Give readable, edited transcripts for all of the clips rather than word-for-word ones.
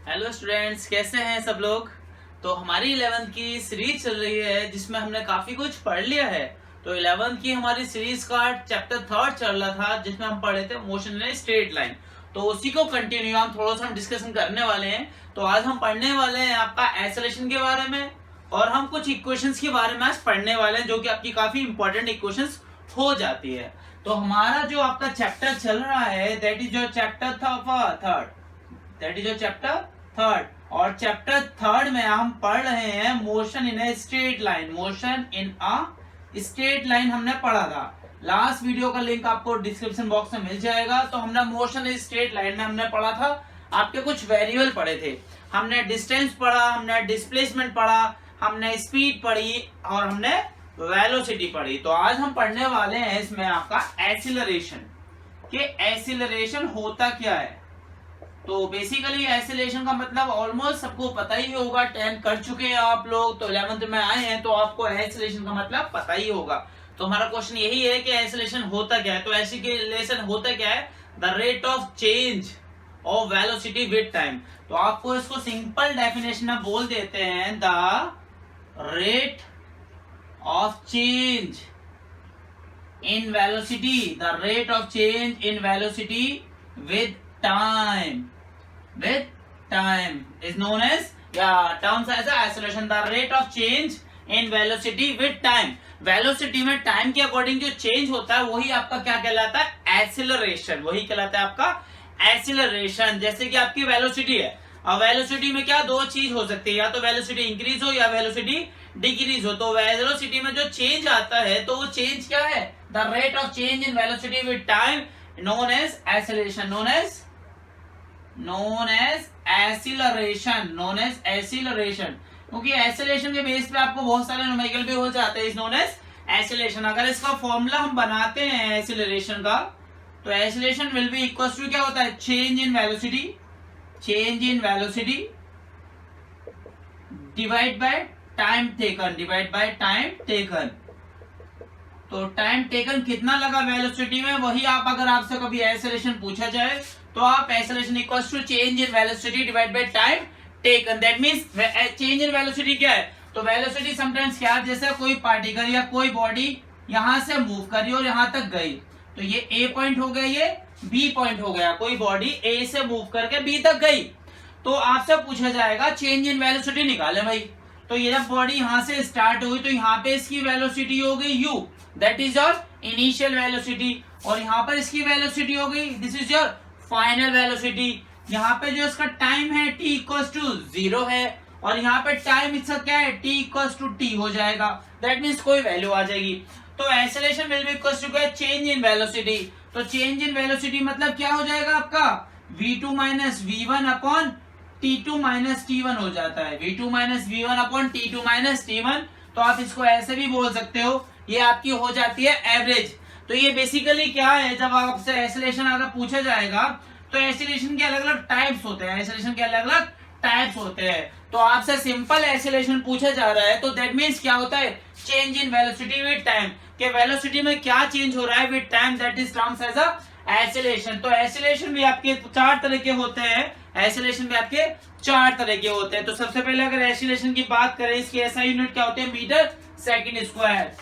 Hello students, कैसे हैं सब लोग। तो हमारी 11th की सीरीज चल रही है जिसमें हमने काफी कुछ पढ़ लिया है। तो 11th की हमारी सीरीज का चैप्टर 3 चल रहा था जिसमें हम पढ़े थे मोशन इन स्ट्रेट लाइन। तो उसी को कंटिन्यू हम डिस्कशन करने वाले हैं। तो आज हम पढ़ने वाले हैं आपका एक्सेलरेशन के बारे में, और हम कुछ इक्वेशंस के बारे में आज पढ़ने वाले हैं जो कि आपकी काफी इंपॉर्टेंट इक्वेशंस हो जाती है। तो हमारा जो आपका चैप्टर चल रहा है that is your chapter third. और चैप्टर 3 में हम पढ़ रहे हैं motion in a straight line. Motion in a straight line हमने पढ़ा था। लास्ट वीडियो का लिंक आपको डिस्क्रिप्शन बॉक्स में मिल जाएगा। तो हमने मोशन इन स्ट्रेट लाइन में हमने पढ़ा था, आपके कुछ वेरिएबल पढ़े थे। हमने डिस्टेंस पढ़ा, हमने डिस्प्लेसमेंट पढ़ा, हमने स्पीड पढ़ी और हमने वेलोसिटी पढ़ी। तो आज हम पढ़ने वाले हैं इसमें आपका एक्सीलरेशन कि एक्सीलरेशन होता क्या है। तो बेसिकली एक्सीलरेशन का मतलब ऑलमोस्ट सबको पता ही होगा, 10 कर चुके हैं आप लोग, तो 11th में आए हैं तो आपको एक्सीलरेशन का मतलब पता ही होगा। तो हमारा क्वेश्चन यही है कि एक्सीलरेशन होता क्या है। तो एक्सीलरेशन होता क्या है, the rate of change of velocity with time. तो आपको इसको सिंपल डेफिनेशन में बोल देते हैं, the rate of change in velocity, the rate of change in velocity with time is known as terms as a acceleration, the rate of change in velocity with time। Velocity में time के according जो change होता है वही आपका क्या कहलाता है, एक्सीलरेशन। वही कहलाता है आपका एक्सीलरेशन। जैसे कि आपकी वेलोसिटी है, अब वेलोसिटी में क्या दो चीज हो सकती है, या तो वेलोसिटी इंक्रीज हो या वेलोसिटी डिक्रीज हो। तो वेलोसिटी में जो चेंज आता है तो वो चेंज क्या है, the rate of change in velocity with time known as acceleration, known as acceleration। क्योंकि acceleration के बेस पे आपको बहुत सारे न्यूमेरिकल भी हो जाते हैं, known as acceleration। अगर इसका फॉर्मूला हम बनाते हैं acceleration का, तो acceleration will be equals to क्या होता है, change in velocity divide by time taken। तो टाइम टेकन कितना लगा वेलोसिटी में, वही आप अगर आपसे कभी एक्सेलरेशन पूछा जाए तो आप acceleration equals to change in velocity divide by time taken. That means change in velocity क्या है, तो वेलोसिटी समटाइम्स क्या है, जैसे कोई पार्टिकल या कोई बॉडी यहां से मूव करी और यहां तक गई, तो ये ए पॉइंट हो गया, ये बी पॉइंट हो गया। कोई बॉडी ए से मूव करके बी तक गई, तो आपसे पूछा जाएगा चेंज इन वेलोसिटी निकाले भाई। तो ये जब बॉडी यहां से स्टार्ट हुई तो यहाँ पे इसकी वेलोसिटी हो गई u, that is your initial velocity, और यहाँ पर इसकी वेलोसिटी हो गई, this is your final velocity. यहाँ पे जो इसका टाइम है t इक्वल्स टू 0 है, और यहाँ पे टाइम इसका क्या है, t इक्वल्स टू t हो जाएगा। दैट मीन्स कोई वैल्यू आ जाएगी। तो acceleration will be equals to क्या, चेंज इन वेलोसिटी। तो चेंज इन वेलोसिटी मतलब क्या हो जाएगा आपका, v2 minus v1 upon t2 minus t1 हो जाता है, v2 minus v1 upon t2 minus t1। तो आप इसको ऐसे भी बोल सकते हो, ये आपकी हो जाती है एवरेज। तो ये बेसिकली क्या है, जब आपसे एक्सेलरेशन अगर पूछा जाएगा तो एक्सेलरेशन के अलग अलग टाइप्स होते हैं, एक्सेलरेशन के अलग अलग टाइप्स होते हैं। तो आपसे सिंपल एक्सेलरेशन पूछा जा रहा है तो दैट मींस क्या होता है, change in velocity with time, के वेलोसिटी में क्या चेंज हो रहा है with time, that is terms as a acceleration. तो एक्सेलरेशन भी आपके 4 तरह के होते हैं, एक्सेलरेशन भी आपके 4 तरह के होते हैं। तो सबसे पहले अगर एक्सेलरेशन की बात करें, इसकी ऐसा यूनिट क्या होते हैं, मीटर सेकंड स्क्वायर,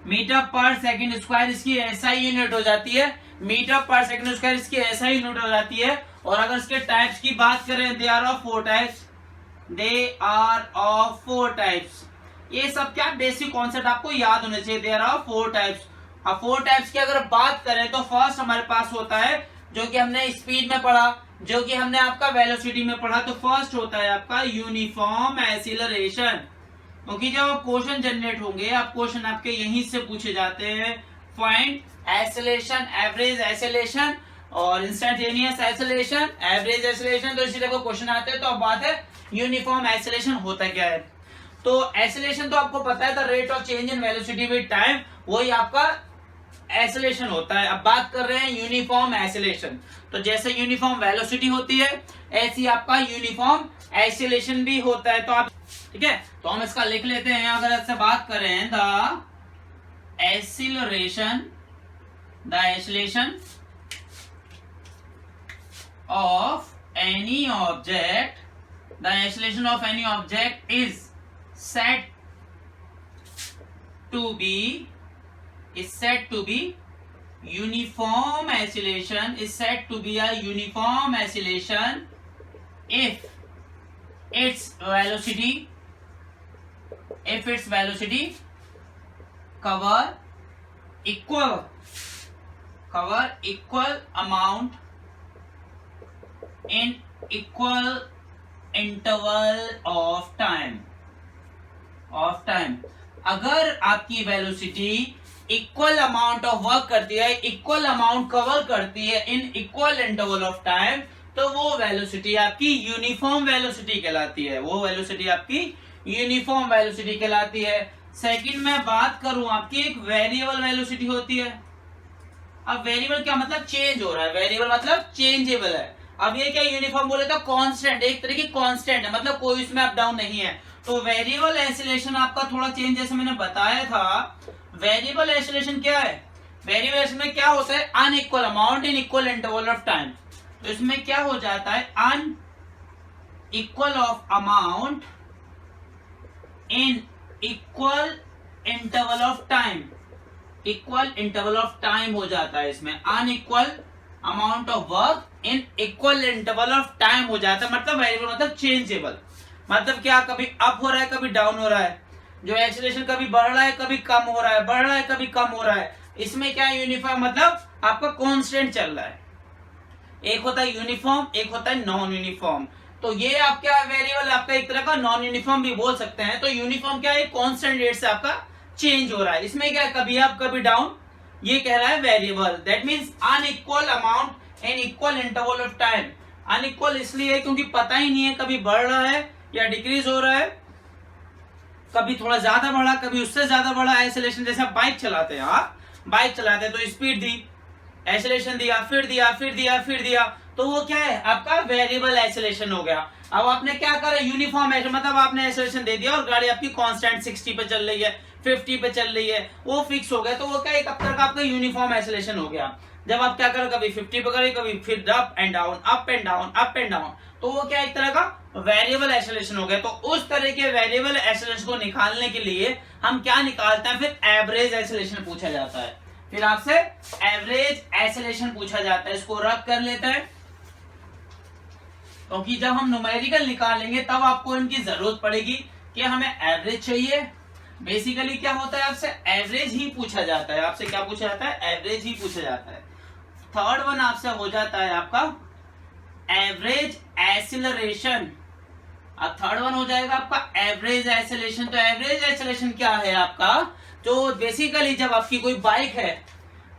मीटर पर सेकंड स्क्वायर इसकी एसआई यूनिट हो जाती है, मीटर पर सेकंड स्क्वायर इसकी एसआई यूनिट हो जाती है। और अगर इसके टाइप्स की बात करें, दे आर ऑफ 4 टाइप्स। ये सब क्या बेसिक कॉन्सेप्ट आपको याद होने चाहिए, दे आर ऑफ 4 टाइप्स। अब 4 टाइप्स की अगर बात करें तो फर्स्ट हमारे पास होता है जो कि हमने स्पीड में पढ़ा, जो कि हमने आपका वेलोसिटी में पढ़ा। तो फर्स्ट होता है आपका यूनिफॉर्म एक्सीलरेशन, क्योंकि जब आप क्वेश्चन जनरेट होंगे, आप क्वेश्चन आपके यहीं से पूछे जाते हैं, फाइंड एक्सेलरेशन, एवरेज एक्सेलरेशन और इंस्टेंटेनियस एक्सेलरेशन, एवरेज एक्सेलरेशन। तो इसी तरह क्वेश्चन आते हैं। तो अब बात है यूनिफॉर्म एक्सेलरेशन होता क्या है। तो एक्सेलरेशन तो आपको पता है, the rate of change in velocity with time, वही आपका एक्सेलरेशन होता है। अब बात कर रहे हैं यूनिफॉर्म एक्सेलरेशन। तो जैसे यूनिफॉर्म वेलोसिटी होती है, ऐसी आपका यूनिफॉर्म एक्सेलरेशन भी होता है। तो आप ठीक है, तो हम इसका लिख लेते हैं। अगर इससे बात करें, the acceleration of any object, the acceleration of any object is said to be uniform acceleration, is said to be a uniform acceleration if its velocity cover equal amount in equal interval of time. अगर आपकी velocity equal amount of work करती है, equal amount cover करती है in equal interval of time, तो वो velocity आपकी uniform velocity कहलाती है। वो वेलोसिटी आपकी यूनिफॉर्म वेलोसिटी कहलाती है। सेकंड में बात करूं आपकी एक वेरिएबल वेलोसिटी होती है। अब वेरिएबल क्या मतलब? चेंज हो रहा है। वेरिएबल मतलब चेंजेबल है। अब ये क्या यूनिफॉर्म बोले तो कांस्टेंट, एक तरह की कांस्टेंट है, मतलब कोई इसमें अप डाउन नहीं है। तो वेरिएबल एक्सीलरेशन आपका थोड़ा चेंज, जैसे मैंने बताया था, वेरिएबल एक्सीलरेशन क्या है? वेरिएबल एक्सीलरेशन में क्या होता है? Unequal amount in equal interval of time. तो इसमें क्या हो जाता है? Unequal of amount in equal interval of time. Equal interval of time हो जाता है इसमें। Unequal amount of work in equal interval of time हो जाता है। मतलब वेरिएबल मतलब चेंजेबल। मतलब क्या? कभी अप हो रहा है, कभी डाउन हो रहा है। जो एक्सीलरेशन कभी बढ़ रहा है, कभी कम हो रहा है, बढ़ रहा है, कभी कम हो रहा है। इसमें क्या यूनिफॉर्म मतलब आपका कांस्टेंट चल रहा है। एक होता है यूनिफॉर्म, एक होता है नॉन यूनिफॉर्म। तो ये आपका वेरिएबल आपका एक तरह का नॉन यूनिफॉर्म भी बोल सकते हैं। तो यूनिफॉर्म क्या है? कांस्टेंट रेट से आपका चेंज हो रहा है। इसमें क्या? कभी अप कभी डाउन, ये कह रहा है variable. That means unequal amount in equal interval of time. Unequal इसलिए क्योंकि पता ही नहीं है कभी बढ़ रहा है या डिक्रीज हो रहा है, कभी थोड़ा ज्यादा बढ़ा, कभी उससे ज्यादा बढ़ा। एक्सीलरेशन जैसे बाइक चलाते हैं, बाइक चलाते हैं तो स्पीड दी, एक्सीलरेशन दिया, फिर दिया, फिर दिया, फिर दिया, तो वो क्या है? आपका वेरिएबल एक्सीलरेशन हो गया। अब आपने क्या करा? यूनिफॉर्म एक्सीलरेशन, मतलब आपने एक्सीलरेशन दे दिया और गाड़ी आपकी कांस्टेंट 60 पे चल रही है, 50 पे चल रही है, वो फिक्स हो गया। तो वो क्या? एक अब तक आपका यूनिफॉर्म एक्सीलरेशन हो गया। जब आप क्या करो, कभी 50 पे करें, कभी फिर up and down, up and down, up and down, तो वो क्या? एक तरह का वेरिएबल एक्सीलरेशन हो गया। तो उस तरह के वेरिएबल एक्सीलरेशन को निकालने के लिए हम क्या निकालते हैं? फिर एवरेज एक्सीलरेशन पूछा जाता है। फिर आपसे एवरेज एक्सीलरेशन पूछा जाता है। इसको रख कर लेते हैं, क्योंकि जब हम न्यूमेरिकल निकालेंगे तब आपको इनकी जरूरत पड़ेगी कि हमें एवरेज चाहिए। बेसिकली क्या होता है? आपसे एवरेज ही पूछा जाता है। आपसे क्या पूछा जाता है? एवरेज ही पूछा जाता है। थर्ड वन आपसे हो जाता है आपका एवरेज एक्सीलरेशन। अब थर्ड वन हो जाएगा आपका एवरेज एक्सीलरेशन। तो एवरेज एक्सीलरेशन क्या है आपका? जो बेसिकली जब आपकी कोई बाइक है,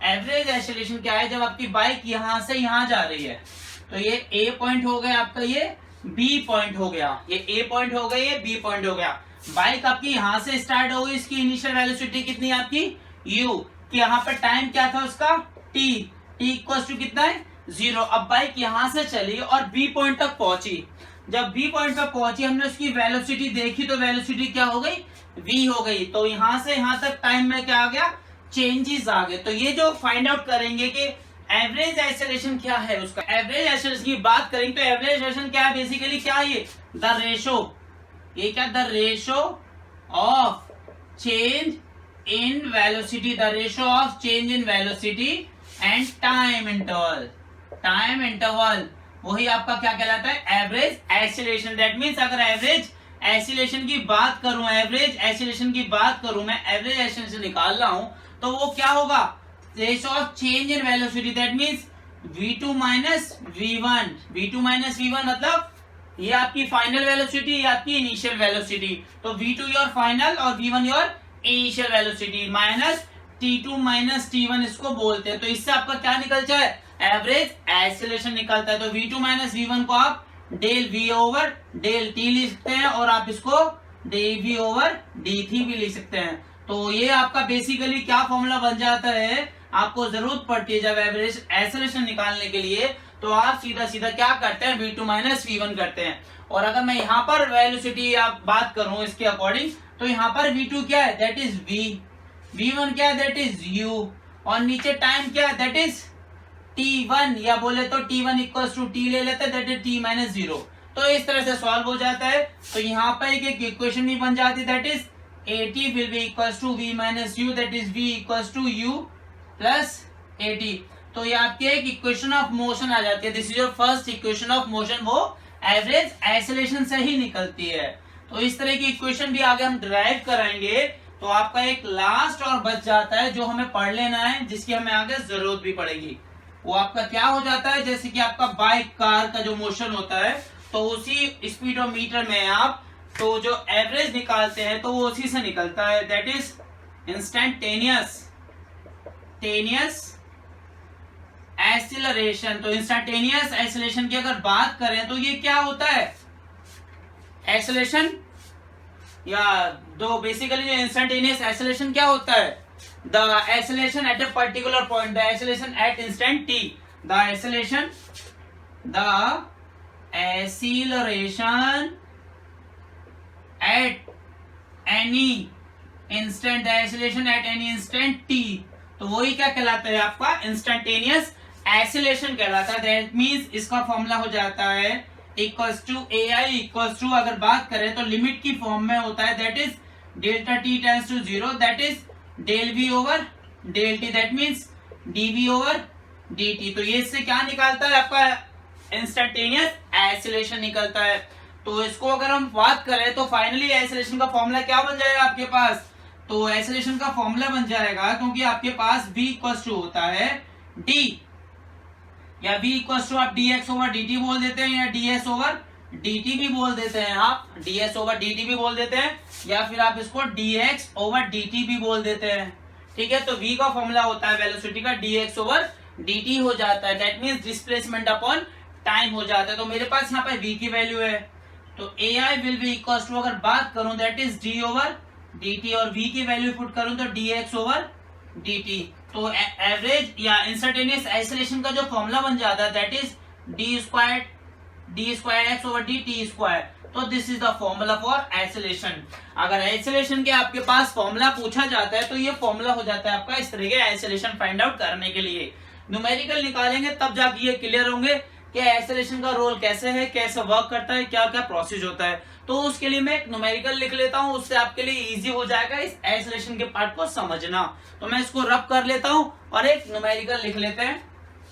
एवरेज एक्सीलरेशन क्या है? जब आपकी बाइक यहां से यहां जा रही है, तो ये ए पॉइंट हो गया आपका, ये बी पॉइंट हो गया, ये ए पॉइंट हो गया, ये बी पॉइंट हो गया। बाइक आपकी यहां से स्टार्ट हो गई, इसकी इनिशियल वेलोसिटी कितनी है आपकी? यू। कि यहाँ पे टाइम क्या था उसका? टी। टी इक्वल टू कितना है? 0। अब बाइक यहां से चली और बी पॉइंट तक पहुंची। जब बी पॉइंट तक पहुंची, हमने उसकी वेलोसिटी देखी, तो वेलोसिटी क्या हो गई? वी हो गई। तो यहां से यहां तक टाइम में क्या आ गया? चेंजेस आ गए। तो ये जो फाइंड आउट करेंगे कि एवरेज एक्सीलरेशन क्या है उसका, एवरेज एक्सीलरेशन की बात करेंगे तो एवरेज एक्सीलरेशन क्या है? बेसिकली क्या है? ये द रेशो, ये क्या? The ratio of change in velocity, the ratio of change in velocity and time interval. Time interval वही आपका क्या कहलाता है? Average acceleration. दैट मींस अगर एवरेज एक्सीलरेशन की बात करूं, एवरेज एक्सीलरेशन की बात करूं, मैं एवरेज एक्सीलरेशन निकाल रहा हूं, तो वो क्या होगा? Ratio of change in velocity. That means v2 minus v1। v2 minus v1 मतलब ये आपकी फाइनल वेलोसिटी, ये आपकी इनिशियल वेलोसिटी। तो v2 योर फाइनल और v1 your initial velocity, minus t2 minus t1 इसको बोलते हैं। तो इससे आपका क्या निकलता है? एवरेज एक्सीलरेशन निकलता है। तो v2 माइनस v1 को आप del v over del t लिख सकते हैं, और आप इसको dv ओवर dt भी लिख सकते हैं। तो ये आपका बेसिकली क्या फॉर्मूला बन जाता है? आपको जरूरत पड़ती है जब एवरेज एक्सीलरेशन निकालने के लिए, तो आप सीधा सीधा क्या करते हैं? v2 माइनस v1 करते हैं। और अगर मैं यहाँ पर वेलोसिटी आप बात करूं इसके अकॉर्डिंग, तो यहाँ पर v2 क्या है? दैट इज v, v1 क्या है? दैट इज u, और नीचे टाइम क्या है? दैट इज T1 या बोले तो T1 इक्वल्स टू T ले लेते हैं, दैट इज T माइनस 0। तो इस तरह से सॉल्व हो जाता है। तो यहाँ पर एक इक्वेशन भी बन जाती है, that is AT will be equals to V minus U, that is V equals to U plus AT। तो ये आपकी एक इक्वेशन ऑफ मोशन आ जाती है। This is your first equation of motion, वो एवरेज आइसोलेशन से ही निकलती है। तो इस तरह की इक्वेशन भी आगे हम ड्राइव कराएंगे। तो आपका एक लास्ट और बच जाता है जो हमें पढ़ लेना है, जिसकी हमें आगे जरूरत भी पड़ेगी। वो आपका क्या हो जाता है, जैसे कि आपका बाइक कार का जो मोशन होता है, तो उसी स्पीडोमीटर में आप तो जो एवरेज निकालते हैं तो वो उसी से निकलता है, दैट इज इंस्टेंटेनियस एक्सीलरेशन। तो इंस्टेंटेनियस एक्सीलरेशन की अगर बात करें तो ये क्या होता है, एक्सीलरेशन या दो बेसिकली जो इंस्टेंटेनियस एक्सीलरेशन क्या होता है, the acceleration at a particular point, the acceleration at instant t, the acceleration at any instant, the acceleration at any instant t. तो वही क्या कहलाता है, आपका इंस्टेंटेनियस एक्सीलरेशन कहलाता है। दैट मींस इसका फॉर्मूला हो जाता है equals to AI equals to, अगर बात करें तो लिमिट की फॉर्म में होता है, that is delta t tends to 0, that is del V over del t, that means dV over dt। तो ये इससे क्या निकालता है, आपका इंस्टेंटेनियस एक्सीलरेशन निकलता है। तो इसको अगर हम बात करें तो फाइनली एक्सीलरेशन का फॉर्मूला क्या बन जाएगा आपके पास, तो एक्सीलरेशन का फॉर्मूला बन जाएगा, क्योंकि आपके पास v इक्वल्स टू होता है d, या v इक्वल्स टू आप dx ओवर dt बोल देते हैं, या ds ओवर dt भी बोल देते हैं, आप ds ओवर dt भी बोल देते हैं, या फिर आप इसको dx ओवर dt भी बोल देते हैं। ठीक है, तो v का फॉर्मूला होता है वेलोसिटी का dx ओवर dt हो जाता है, that means displacement upon time हो जाता है। तो मेरे पास यहाँ पे v की वैल्यू है, तो AI will be equals to, अगर बात करूं that is d over dt, और v की वैल्यू पुट करूं तो dx ओवर dt। तो एवरेज या इंस्टेंटेनियस एक्सीलरेशन का जो फॉर्मूला बन जाता है, that is d square x over dt square. तो this is the formula for acceleration. अगर एक्सीलरेशन के आपके पास फॉर्मूला पूछा जाता है तो ये फॉर्मूला हो जाता है आपका इस तरह के एक्सीलरेशन फाइंड आउट करने के लिए। न्यूमेरिकल निकालेंगे तब जाके ये क्लियर होंगे कि एक्सीलरेशन का रोल कैसे है, कैसे वर्क करता है, क्या क्या प्रोसेस होता है। तो उसके लिए मैं एक न्यूमेरिकल लिख लेता हूं, उससे आपके लिए इजी हो जाएगा इस एक्सीलरेशन के पार्ट को समझना। तो मैं इसको रब कर लेता हूं और एक न्यूमेरिकल लिख लेते हैं,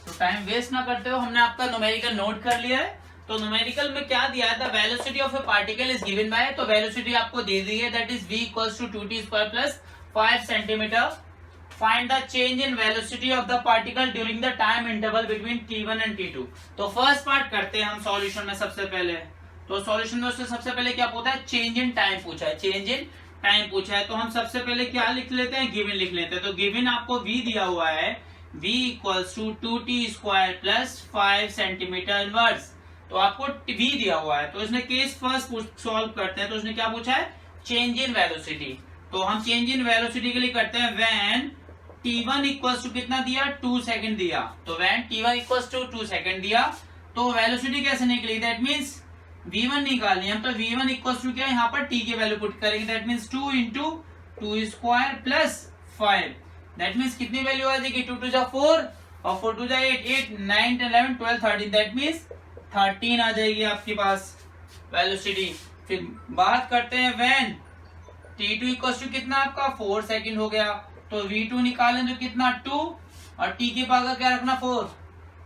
तो टाइम वेस्ट ना करते हो। हमने आपका न्यूमेरिकल नोट कर लिया है। तो न्यूमेरिकल में क्या दिया है, the velocity of a particle is given by, तो वेलोसिटी आपको दे दी है, that is v equals to 2t square plus 5 centimetre. Find the change in velocity of the particle during the time interval between t1 and t2। तो first part करते हैं हम solution में सबसे पहले। तो सॉल्यूशन में उससे सबसे पहले क्या पूछा है, चेंज इन टाइम पूछा है, चेंज इन टाइम पूछा है। तो हम सबसे पहले क्या लिख लेते हैं, गिवन लिख लेते हैं। तो गिवन आपको v दिया हुआ है, v equals to 2t square plus 5 centimetre inverse. तो आपको v दिया हुआ है, तो इसने केस फर्स्ट सॉल्व करते हैं। तो उसने क्या पूछा है, चेंज इन वेलोसिटी। तो हम चेंज इन वेलोसिटी के लिए करते हैं व्हेन t1 इक्वल्स टू कितना दिया, 2 सेकंड दिया। तो when t1 equals to 2 second दिया तो वेलोसिटी कैसे निकली, दैट मींस v1 निकालनी है। तो v1 इक्वल्स टू क्या, यहाँ पर t की वैल्यू पुट करेंगे, that means 2 into 2 square plus 5, that means कितनी वैल्यू आ जाएगी, 2 2 जा 4 और 4 2 जा 8, 8 9 10 11 12 13, दैट मींस 13 आ जाएगी आपके पास वेलोसिटी। फिर बात करते हैं व्हेन t2 इक्वल्स टू कितना आपका 4 सेकंड हो गया। तो v2 निकालें तो कितना 2 और t की पावर क्या रखना 4,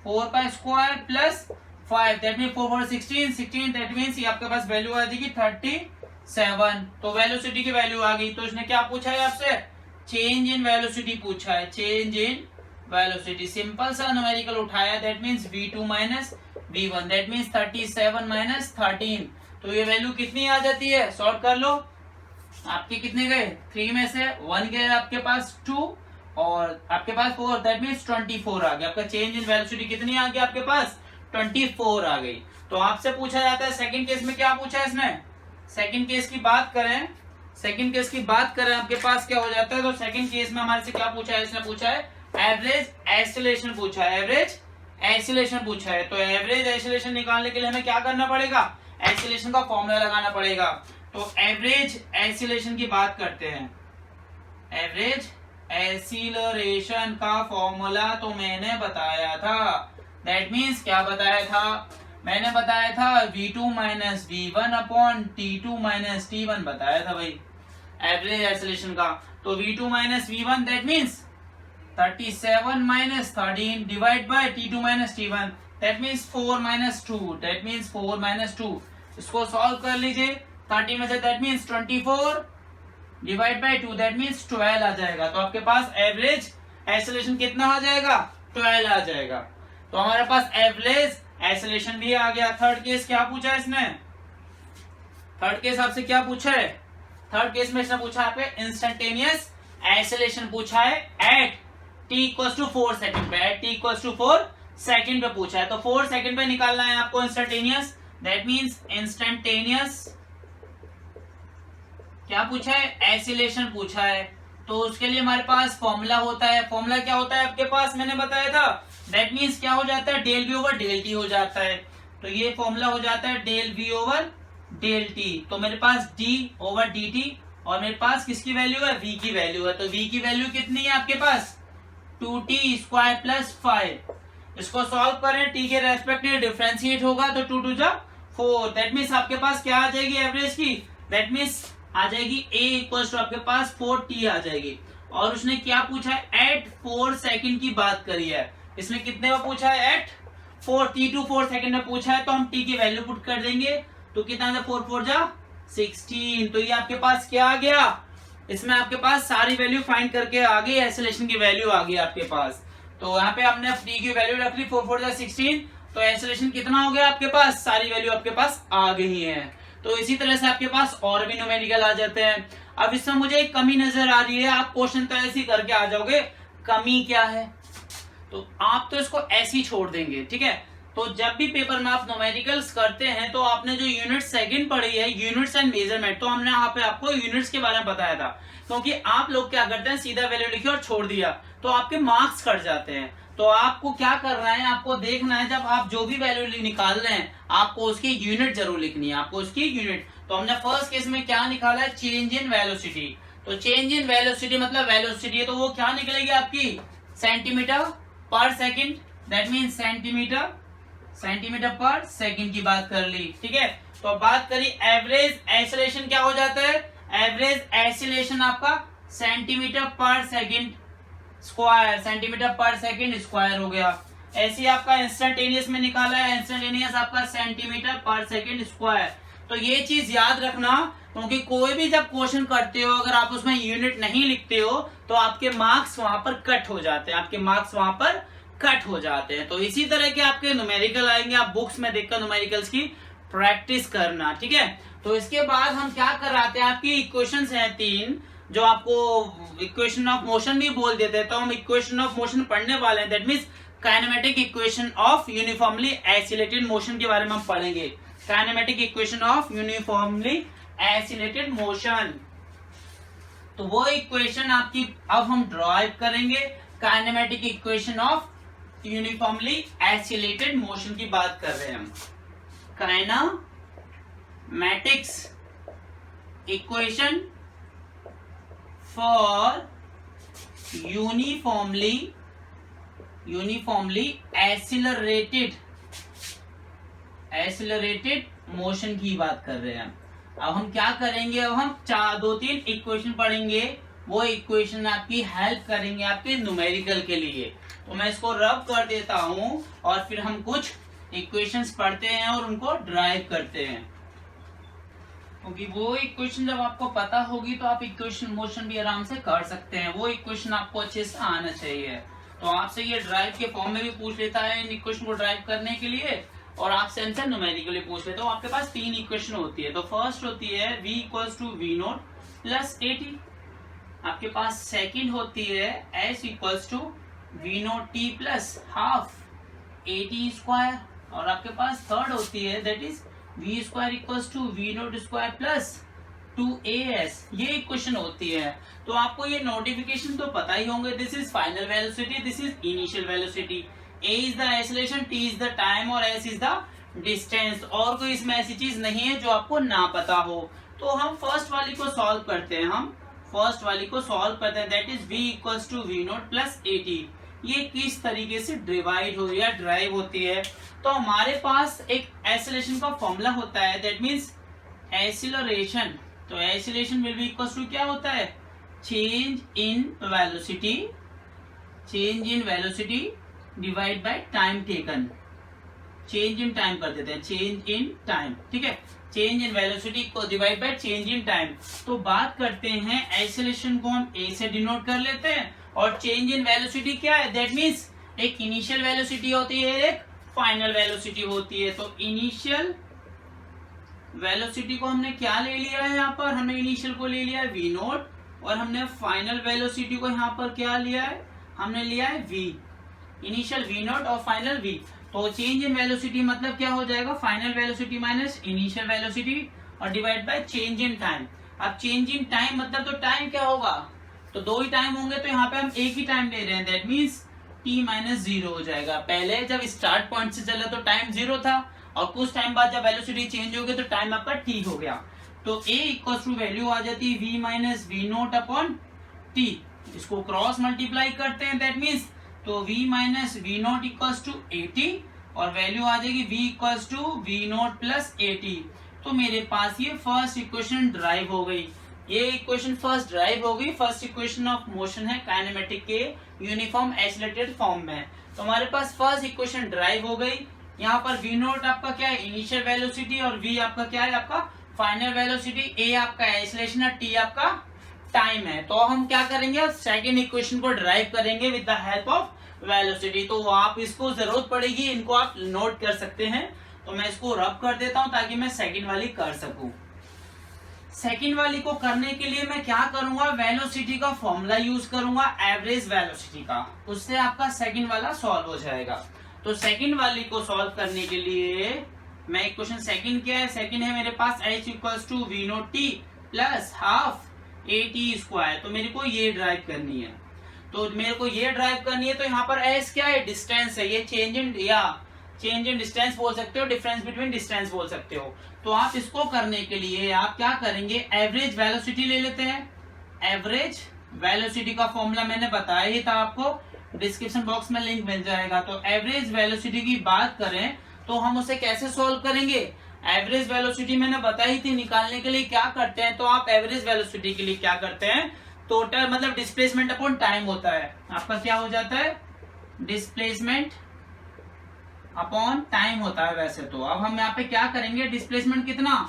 4 का square plus 5, that means 4 4 16 16, that means ये आपके पास वैल्यू आ जाएगी 37। तो वेलोसिटी की वैल्यू आ गई। तो इसने क्या पूछा है आपसे, चेंज इन वेलोसिटी पूछा है, चेंज इन वेलोसिटी। सिंपल सा न्यूमेरिकल उठाया, that means v2 minus v1, that means 37 minus 13। तो ये वैल्यू कितनी आ जाती है, सॉल्व कर लो। आपके कितने गए, 3 में से 1 गए आपके पास 2 और आपके पास 4, दैट मींस 24 आ गया। आपका चेंज इन वेलोसिटी कितनी आ गई आपके पास, 24 आ गई। तो आपसे पूछा जाता है सेकंड केस में क्या पूछा है इसने, सेकंड केस की बात करें, सेकंड केस की बात करें आपके पास क्या हो जाता है। तो सेकंड केस में हमारे से क्या पूछा है, इसने पूछा है एवरेज एक्सीलरेशन पूछा है, एवरेज एक्सीलरेशन पूछा है। तो एवरेज एक्सीलरेशन निकालने के लिए हमें क्या करना पड़ेगा, एक्सीलरेशन का फॉर्मूला लगाना पड़ेगा। तो एवरेज एक्सीलरेशन की बात करते हैं, एवरेज एक्सीलरेशन का फॉर्मूला तो मैंने बताया था। दैट मीन्स क्या बताया था? मैंने बताया था v2 minus v1 upon t2 minus t1 बताया था भाई एवरेज एक्सीलरेशन का। तो v2 minus v1 that means 37 minus 13 divide by t2 minus t1 that means 4 minus 2 that means 4 minus 2। इसको सॉल्व कर लीजिए 30 में say that means 24 divide by 2 that means 12 आ जाएगा। तो आपके पास एवरेज एक्सीलरेशन कितना आ जाएगा? 12 आ जाएगा। तो हमारे पास एवरेज एक्सीलरेशन भी आ गया। थर्ड केस क्या पूछा है इसने? थर्ड केस आपसे क्या पूछा है? थर्ड केस में इसने पूछा है आपके इंस्टेंटेनियस एक्सीलरेशन पूछा है at t equals to 4 second पे। At t equals to 4 second पे पूछा है। तो 4 सेकंड पे निकालना है आपको इंस्टेंटेनियस। दैट मीन्स इंस्टेंटेनियस क्या पूछा है? एक्सीलरेशन पूछा है। तो उसके लिए हमारे पास फॉर्मूला होता है। फॉर्मूला क्या होता है आपके पास? मैंने बताया था। दैट मीन्स क्या हो जाता है? Del v over del t हो जाता है। तो ये फॉर्मूला हो जाता है del v over del t। तो मेरे पास d ओवर dt और मेरे पास किसकी वैल्यू है? v की वैल्यू है। तो v की वैल्यू कितनी है आपके पास? 2t square plus 5। इसको सॉल्व करें, t के रेस्पेक्ट में डिफरेंशिएट होगा तो 2 2 4। दैट मीन्स आपके पास क्या आ जाएगी एवरेज की? दैट मीन्स आ जाएगी a इक्वल्स टू आपके पास 4t आ जाएगी। और उसने क्या पूछा है? एट 4 सेकंड की बात करी है। इसमें कितने में पूछा है? एट 4 t टू 4 सेकंड में पूछा है। तो हम t की वैल्यू पुट कर देंगे। तो कितना 4 4 जा 16। तो ये आपके पास क्या आ गया? इसमें आपके पास सारी वैल्यू फाइंड करके आ गई, एक्सीलरेशन की वैल्यू आ गई आपके पास। तो यहाँ पे हमने t की वैल्यू रख ली 4 4 जा 16। तो एक्सीलरेशन कितना हो गया आपके पास? सारी वैल्यू आपके पास आ गई है। तो इसी तरह से आपके पास और भी न्यूमेरिकल आ जाते हैं। अब इसमें मुझे एक कमी नजर आ रही है। आप क्वेश्चन तो ऐसे ही करके आ जाओगे, कमी क्या है? तो आप तो इसको ऐसे ही छोड़ देंगे, ठीक है। तो जब भी पेपर में आप न्यूमेरिकल्स करते हैं तो आपने जो यूनिट सेकंड पढ़ी है, यूनिट्स एंड मेजरमेंट, तो हमने यहाँ पे आपको यूनिट्स के बारे में बताया था। क्योंकि आप लोग क्या करते हैं, सीधा वैल्यू लिखे और छोड़ दिया तो आपके मार्क्स कट जाते हैं। तो आपको क्या करना है, आपको देखना है जब आप जो भी वैल्यू निकाल रहे हैं आपको उसकी यूनिट जरूर लिखनी है, आपको उसकी यूनिट। तो हमने फर्स्ट केस में क्या निकाला है? Change in velocity. तो चेंज इन वेलोसिटी मतलब वेलोसिटी है, तो वो क्या निकलेगी आपकी? सेंटीमीटर पर सेकंड। दैट मीन सेंटीमीटर पर सेकंड की बात कर ली, ठीक है। तो बात करी एवरेज एक्सीलरेशन क्या हो जाता है? एवरेज एक्सीलरेशन आपका सेंटीमीटर पर सेकंड स्क्वायर, सेंटीमीटर पर सेकंड स्क्वायर हो गया। ऐसे आपका इंस्टेंटेनियस में निकाला है, इंस्टेंटेनियस आपका सेंटीमीटर पर सेकंड स्क्वायर। तो ये चीज याद रखना, क्योंकि कोई भी जब क्वेश्चन करते हो अगर आप उसमें यूनिट नहीं लिखते हो तो आपके मार्क्स वहां पर कट हो जाते हैं, आपके मार्क्स वहां पर कट हो जाते हैं। तो इसी तरह के आपके न्यूमेरिकल आएंगे, आप बुक्स में देखकर न्यूमेरिकल्स की प्रैक्टिस करना, ठीक है। तो इसके बाद हम क्या कराते हैं, आपकी इक्वेशंस हैं 3 जो आपको इक्वेशन ऑफ मोशन भी बोल देते हैं। तो हम इक्वेशन ऑफ मोशन पढ़ने वाले हैं। That means kinematic equation of uniformly accelerated motion के बारे में हम पढ़ेंगे। Kinematic equation of uniformly accelerated motion, तो वो इक्वेशन आपकी अब हम ड्राइव करेंगे। Kinematic equation of uniformly accelerated motion की बात कर रहे हैं हम। Kinematics equation for uniformly accelerated motion की बात कर रहे हैं। अब हम क्या करेंगे, अब हम 2-3 इक्वेशन पढ़ेंगे, वो इक्वेशन आपकी हेल्प करेंगे आपके न्यूमेरिकल के लिए। तो मैं इसको रब कर देता हूं और फिर हम कुछ इक्वेशंस पढ़ते हैं और उनको ड्राइव करते हैं। क्योंकि वो इक्वेशन जब आपको पता होगी तो आप इक्वेशन मोशन भी आराम से कर सकते हैं। वो इक्वेशन आपको अच्छे से आना चाहिए। तो आपसे ये ड्राइव के फॉर्म में भी पूछ लेता है इन इक्वेशन को ड्राइव करने के लिए, और आपसे आंसर न्यूमेरिकली पूछ लेते हो। आपके पास 3 इक्वेशन होती है। तो फर्स्ट होती है v equals to v naught plus at। आपके पास सेकंड होती है s equals to v naught t plus half at square. और आपके पास थर्ड होती है that is v square equals to v naught square plus 2as। ये इक्वेशन होती है। तो आपको ये नोटिफिकेशन तो पता ही होंगे। This is final velocity, this is initial velocity. a is the acceleration, t is the time और s इज द डिस्टेंस। और कोई इसमें ऐसी चीज नहीं है जो आपको ना पता हो। तो हम फर्स्ट वाली को सॉल्व करते हैं। हम फर्स्ट वाली को सॉल्व करते हैं, that is v equals to v naught plus 80। ये किस तरीके से डिवाइड हो रही है, ड्राइव होती है। तो हमारे पास एक एक्सेलरेशन का फॉर्मूला होता है, दैट मीन्स एक्सीलरेशन। तो acceleration will be equals to क्या होता है, change in velocity, change in velocity divide by time taken. Change in time कर देते हैं, चेंज इन टाइम, ठीक है। चेंज इन वेलोसिटी को divide by change in time. तो बात करते हैं एक्सेलरेशन को हम a से डिनोट कर लेते हैं, और चेंज इन वेलोसिटी क्या है, दैट मीन्स एक इनिशियल वेलोसिटी होती है, एक फाइनल वेलोसिटी होती है। तो इनिशियल वेलोसिटी को हमने क्या ले लिया है, यहाँ पर हमने इनिशियल को ले लिया है v नोट, और हमने फाइनल वेलोसिटी को यहाँ पर क्या लिया है, हमने लिया है v, इनिशियल v नोट और फाइनल v। तो चेंज इन वेलोसिटी मतलब क्या हो जाएगा, final velocity minus initial velocity और divide by change in time. अब चेंज इन टाइम मतलब तो टाइम क्या होगा, तो दो ही टाइम होंगे, तो यहाँ पे हम एक ही टाइम ले रहे हैं, दैट मीन्स t माइनस 0 हो जाएगा। पहले जब स्टार्ट पॉइंट से चला तो टाइम 0 था, और कुछ टाइम बाद जब वेलोसिटी चेंज हो गई तो टाइम आपका t हो गया। तो a इक्वल टू वैल्यू आ जाती है v minus v naught upon t। इसको क्रॉस मल्टीप्लाई करते हैं, दैट मीन्स तो v minus v naught equals to 80, और वैल्यू आ जाएगी v equals to v naught plus 80। तो मेरे पास ये फर्स्ट इक्वेशन ड्राइव हो गई, ये इक्वेशन फर्स्ट ड्राइव हो गई। फर्स्ट इक्वेशन ऑफ मोशन है काइनेमेटिक के यूनिफॉर्म एक्सीलरेटेड फॉर्म में। तो हमारे पास फर्स्ट इक्वेशन ड्राइव हो गई। यहाँ पर v नॉट आपका क्या है, इनिशियल वेलोसिटी, और v आपका क्या है, आपका फाइनल वेलोसिटी, a आपका एक्सीलरेशन है, t आपका टाइम है। तो हम क्या करेंगे, सेकेंड इक्वेशन को ड्राइव करेंगे with the help of velocity. तो आप इसको जरूरत पड़ेगी, इनको आप नोट कर सकते हैं। तो मैं इसको रब कर देता हूं ताकि मैं सेकंड वाली कर सकूं। सेकंड वाली को करने के लिए मैं क्या करूंगा, वेलोसिटी का फॉर्मूला यूज करूंगा, एवरेज वेलोसिटी का, उससे आपका सेकंड वाला सॉल्व हो जाएगा। तो सेकंड वाली को सॉल्व करने के लिए मैं इक्वेशन सेकंड क्या है, सेकंड है मेरे पास h equals to v naught t plus half a t square. तो मेरे को ये ड्राइव करनी है, तो मेरे को ये ड्राइव करनी है। तो यहाँ पर s क्या है, डिस्टेंस है, ये चेंज इन, या चेंज इन डिस्टेंस बोल सकते हो, डिफरेंस बिटवीन डिस्टेंस बोल सकते हो। तो आप इसको करने के लिए आप क्या करेंगे, एवरेज वेलोसिटी ले लेते हैं। एवरेज वेलोसिटी का फॉर्मूला मैंने बताया ही था आपको, डिस्क्रिप्शन बॉक्स में लिंक मिल जाएगा। तो एवरेज वेलोसिटी की बात करें तो हम उसे कैसे सोल्व करेंगे, एवरेज वेलोसिटी मैंने बताई थी, निकालने के लिए क्या करते हैं, तो आप एवरेज वेलोसिटी के लिए क्या करते हैं, टोटल मतलब डिस्प्लेसमेंट अपॉन टाइम होता है आपका, क्या हो जाता है, डिस्प्लेसमेंट अपॉन टाइम होता है वैसे तो। अब हम यहाँ पे क्या करेंगे, डिस्प्लेसमेंट कितना,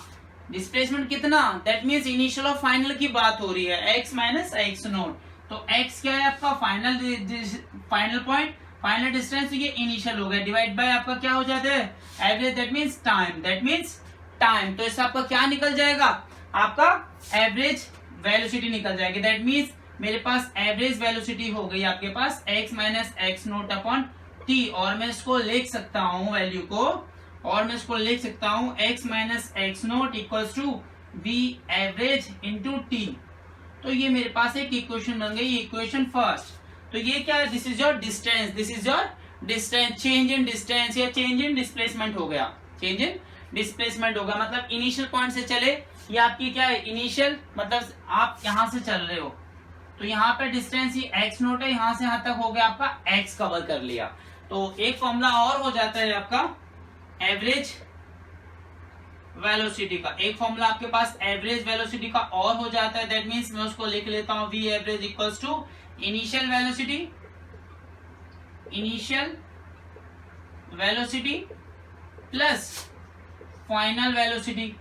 डिस्प्लेसमेंट कितना, दैट मीन्स इनिशियल और फाइनल की बात हो रही है, x माइनस एक्स नोट। तो x क्या है आपका फाइनल पॉइंट, फाइनल डिस्टेंस, ये इनिशियल हो गया, डिवाइड बाय आपका क्या हो जाता है, average, that means time, that means time. तो इससे आपका क्या निकल जाएगा, आपका एवरेज वेलोसिटी निकल जाएगी। दैट मीन्स मेरे पास एवरेज वेलोसिटी हो गई आपके पास x minus x naught upon T, और मैं इसको लिख सकता हूँ वैल्यू को, और मैं इसको लिख सकता हूँ x minus x naught equals to v average into t. तो ये मेरे पास एक इक्वेशन बन गई, इक्वेशन फर्स्ट। तो ये क्या है, this is your distance, this is your distance, change in distance या चेंज इन डिस्प्लेसमेंट हो गया, चेंज इन डिस्प्लेसमेंट होगा, मतलब इनिशियल पॉइंट से चले, ये आपकी क्या है, इनिशियल मतलब आप यहां से चल रहे हो, तो यहाँ पे डिस्टेंस ये x नोट है, यहां से यहां तक हो गया आपका x कवर कर लिया। तो एक फॉर्मूला और हो जाता है आपका एवरेज वेलोसिटी का, एक फॉर्मूला आपके पास एवरेज वेलोसिटी का और हो जाता है, दैट मीन्स मैं उसको लिख लेता हूं, v average equals to initial velocity, initial velocity plus final velocity,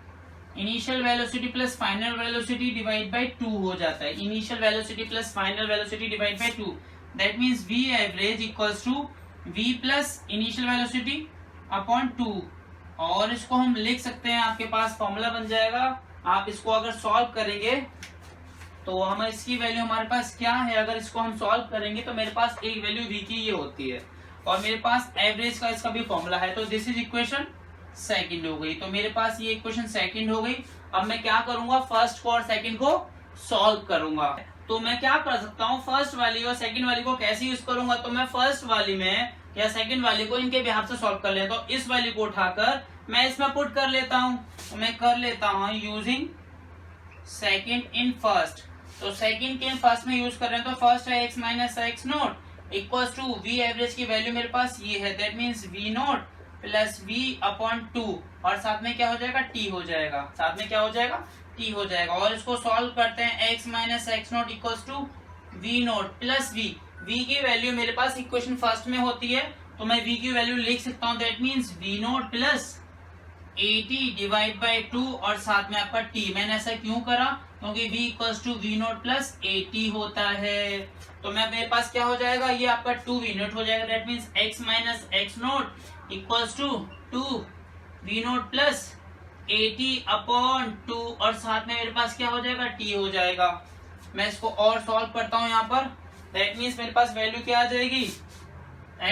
initial velocity plus final velocity divide by 2 हो जाता है, initial velocity plus final velocity divide by 2, that means v average equals to v plus initial velocity upon 2, और इसको हम लिख सकते हैं, आपके पास फॉर्मूला बन जाएगा। आप इसको अगर सॉल्व करेंगे तो हम इसकी वैल्यू हमारे पास क्या है, अगर इसको हम सॉल्व करेंगे तो मेरे पास एक वैल्यू v की ये होती है, और मेरे पास एवरेज का इसका भी फॉर्मूला है। तो दिस इज इक्वेशन सेकंड हो गई, तो मेरे पास ये इक्वेशन सेकंड हो गई। अब मैं क्या करूंगा, फर्स्ट को और सेकंड को सॉल्व करूंगा। तो मैं क्या कर सकता हूँ, फर्स्ट वाली और सेकंड वाली को कैसे यूज करूंगा, तो मैं फर्स्ट वाली में या सेकंड वाली को इनके बिहाफ से सॉल्व कर लेता हूँ। इस वाली को उठाकर मैं इसमें पुट कर लेता हूँ, तो मैं कर लेता हूँ यूजिंग सेकंड इन फर्स्ट। तो सेकंड के फर्स्ट में यूज कर रहे हैं, तो फर्स्ट है x minus x naught equals to v average की वैल्यू मेरे पास ये है, that means v naught plus v upon 2 और साथ में क्या हो जाएगा t हो जाएगा, साथ में क्या हो जाएगा t हो जाएगा। और इसको सॉल्व करते हैं, x minus x naught equals to v naught plus v की वैल्यू मेरे पास इक्वेशन फर्स्ट में होती है, तो मैं v की वैल्यू लिख सकता हूँ, that means v naught plus 80 divide by 2 और साथ में आपका t। मैंने ऐसा क्यों करा, क्योंकि v equals to v naught plus 80 होता है। तो मैं मेरे पास क्या हो जाएगा, ये आपका 2v नोट हो जाएगा, that means x minus x naught equals to 2v naught plus 80 upon 2 और साथ में मेरे पास क्या हो जाएगा t हो जाएगा। मैं इसको और सॉल्व करता हूँ यहाँ पर, दैट मीन्स मेरे पास वैल्यू क्या आ जाएगी,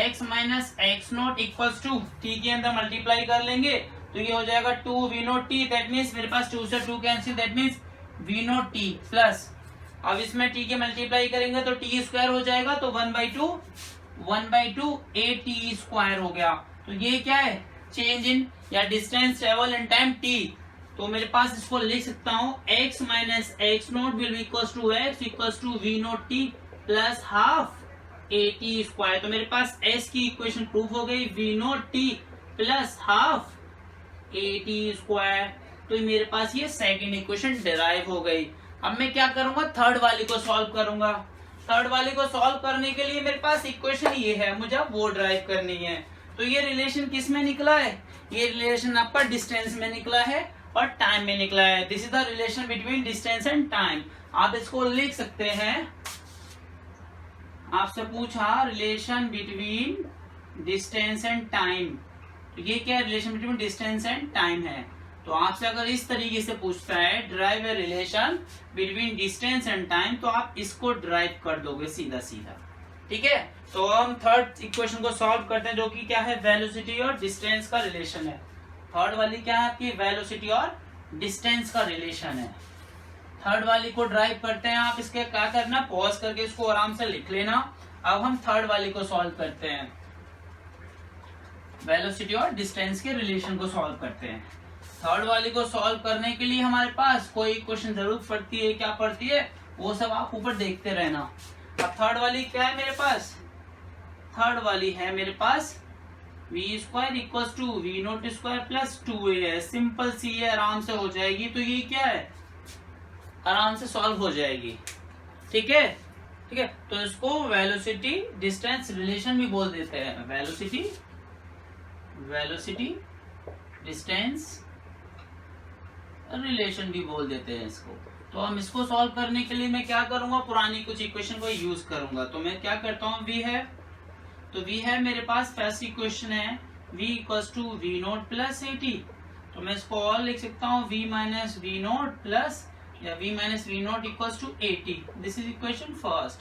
x minus x naught equals to t के अंदर मल्टीप्लाई कर लेंगे तो ये हो जाएगा 2v note t, that means मेरे पास 2 से 2 cancel, that means v naught t plus, अब इसमें t के मल्टीप्लाई करेंगे तो t स्क्वायर हो जाएगा, तो 1/2 at स्क्वायर हो गया। तो ये क्या है, चेंज इन या distance travel in time t। तो मेरे पास इसको लिख सकता हूँ x minus x naught will be equals to x equals to v naught t plus half at square. तो मेरे पास s की इक्वेशन प्रूफ हो गई, v naught t plus half at square. तो मेरे पास ये सेकंड इक्वेशन डिराइव हो गई। अब मैं क्या करूंगा, थर्ड वाली को सॉल्व करूंगा। थर्ड वाली को सॉल्व करने के लिए मेरे पास इक्वेशन ये है, मुझे वो ड्राइव करनी है। तो ये रिलेशन किस में निकला है, ये रिलेशन आपका डिस्टेंस में निकला है और टाइम में निकला है। This is the relation between distance and time. आप इसको लिख सकते हैं, आपसे पूछा relation between distance and time, तो ये क्या relation between distance and time है। तो आपसे अगर इस तरीके से पूछता है drive a relation between distance and time, तो आप इसको ड्राइव कर दोगे सीधा सीधा, ठीक है। तो हम थर्ड इक्वेशन को सॉल्व करते हैं, जो कि क्या है, वेलोसिटी और डिस्टेंस का रिलेशन है। थर्ड वाली क्या है आपकी, वेलोसिटी और डिस्टेंस का रिलेशन है। थर्ड वाली को ड्राइव करते हैं। आप इसके क्या करना, पॉज करके इसको आराम से लिख लेना। अब हम थर्ड वाली को सॉल्व करते हैं, वेलोसिटी और डिस्टेंस के रिलेशन को सॉल्व करते हैं। थर्ड वाली को सॉल्व करने के लिए हमारे पास कोई इक्वेशन जरूरत पड़ती है, क्या पड़ती है वो सब आप ऊपर देखते रहना। अब थर्ड वाली क्या है मेरे पास, थर्ड वाली है मेरे पास v square equals to v naught square plus 2a है। सिंपल सी है, आराम से हो जाएगी। तो ये क्या है, आराम से सॉल्व हो जाएगी, ठीक है, ठीक है। तो इसको वेलोसिटी डिस्टेंस रिलेशन भी बोल देते हैं, वेलोसिटी डिस्टेंस रिलेशन भी बोल देते हैं इसको। तो हम इसको सॉल्व करने के लिए मैं क्या करूंगा, पुरानी कुछ इक्वेशन को यूज करूंगा। तो मैं क्या करता हूँ, v है, तो v है मेरे पास फर्स्ट इक्वेशन है v equals to v naught plus 80। तो मैं इसको और लिख सकता हूँ v minus v naught plus या v minus v naught equals to 80। This is equation first.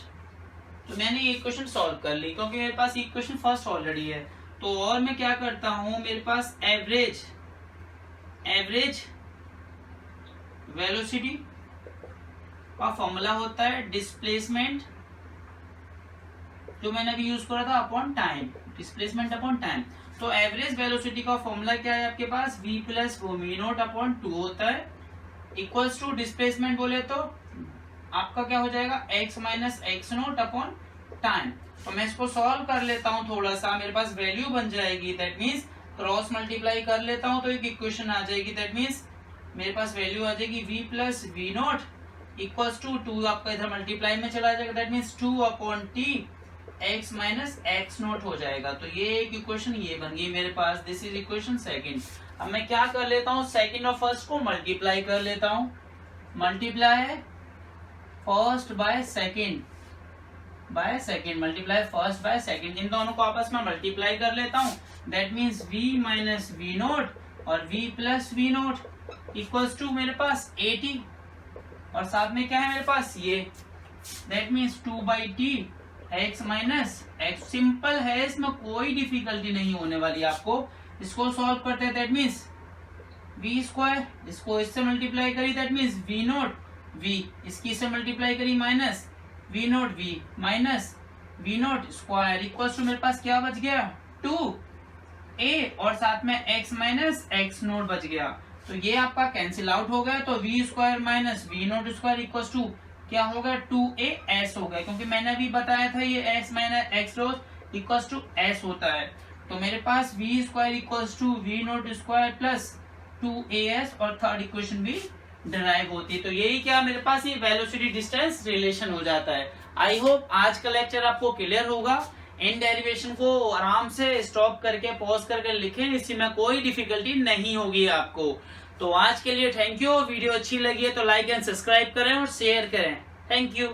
तो मैंने ये इक्वेशन सॉल्व कर ली क्योंकि मेरे पास इक्वेशन फर्स्ट ऑलरेडी है। तो और मैं क्या करता हूँ, मेरे पास एवरेज वेलोसिटी का फॉर्मूला होता है डिस्प्लेसमेंट, जो मैंने अभी यूज करा था, upon time, displacement upon time. तो एवरेज वेलोसिटी का फॉर्मूला क्या है आपके पास, v plus v naught upon 2 होता है, इक्वल्स टू डिस्प्लेसमेंट बोले तो आपका क्या हो जाएगा, x minus x naught upon time. तो मैं इसको सॉल्व कर लेता हूँ थोड़ा सा, मेरे पास वैल्यू बन जाएगी, दैट मीन्स क्रॉस मल्टीप्लाई कर लेता हूँ तो एक इक्वेशन आ जाएगी, दैट मीन्स मेरे पास वैल्यू आ जाएगी v plus v naught equals to 2 आपका इधर मल्टीप्लाई में चला जाएगा, that means 2 upon t x minus x naught हो जाएगा। तो ये एक इक्वेशन ये बन गई मेरे पास, दिस इज इक्वेशन सेकंड। अब मैं क्या कर लेता हूँ, सेकंड और फर्स्ट को मल्टीप्लाई कर लेता हूँ, multiply first by second multiply first by second, इन दोनों को आपस में मल्टीप्लाई कर लेता हूँ, that means v minus v naught और v plus v naught equals to मेरे पास 80 और साथ में क्या है मेरे पास ये, that means 2/t x minus x. Simple है, इसमें कोई डिफिकल्टी नहीं होने वाली आपको। इसको सॉल्व करते हैं, दैट मीन्स v स्क्वायर, इसको इससे मल्टीप्लाई करी, that means v naught v, इसकी इससे मल्टीप्लाई करी minus v naught v minus v naught square equals to मेरे पास क्या बच गया, 2a और साथ में x माइनस एक्स नोट बच गया। तो ये आपका कैंसिल आउट हो गया। तो v square minus v naught square equals to क्या होगा 2as हो गया, क्योंकि मैंने अभी बताया था ये s माइनस एक्स रोज इक्वल्स टू s होता है। तो मेरे पास v square equals to v naught square plus 2as और थर्ड इक्वेशन भी डिराइव होती है। तो यही क्या मेरे पास ये वेलोसिटी डिस्टेंस रिलेशन हो जाता है। आई होप आज का लेक्चर आपको क्लियर होगा। इन डेरिवेशन को आराम से स्टॉप करके पॉज करके लिखें, इसमें कोई डिफिकल्टी नहीं होगी आपको। तो आज के लिए थैंक यू। वीडियो अच्छी लगी है तो लाइक एंड सब्सक्राइब करें और शेयर करें। Thank you.